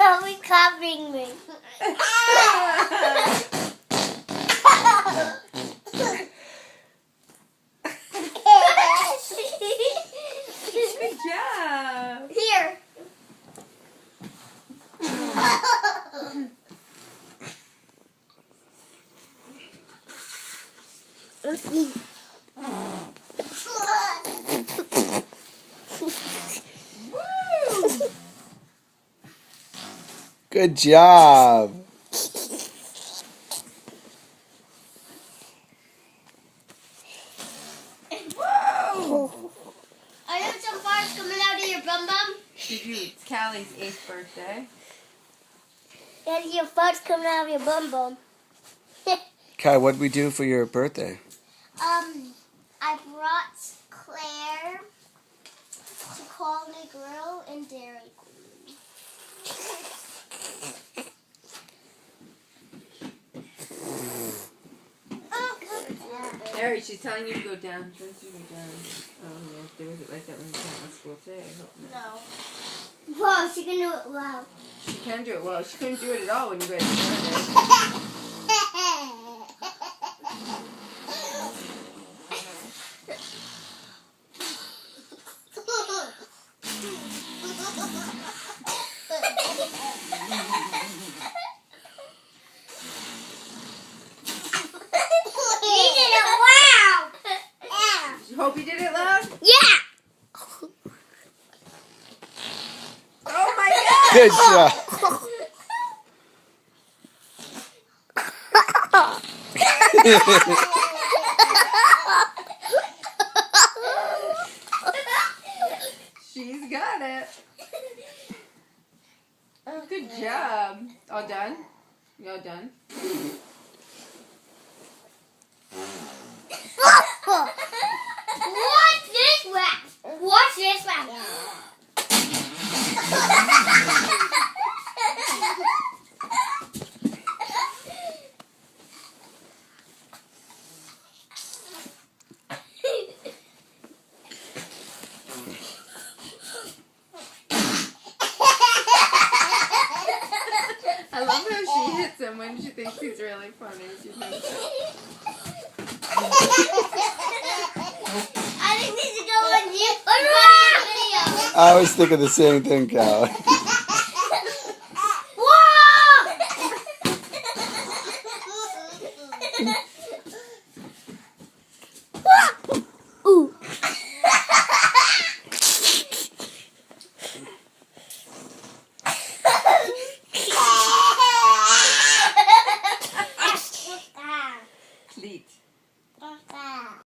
Mommy copying me. Good job. Here. Good job. Whoa! Are there some farts coming out of your bum bum? Did you? It's Callie's 8th birthday. Are your farts coming out of your bum bum? Kai, what did we do for your birthday? I brought Claire to call me Grill and Dairy Queen. Harry, she's telling you to go down. She wants you to go down. Oh, yeah. There was it like that when you came to school today. I hope not. No. Whoa, she can do it well. She can do it well. She couldn't do it at all when you guys started. Hopie did it loud? Yeah! Oh my god! Good job. She's got it. Oh, good job. All done? You all done? Watch this wax! Watch this wax! I love how she hits him when she thinks he's really funny. She thinks I think this is going on you. Video. I was thinking the same thing, Cal. Ooh. Cleat.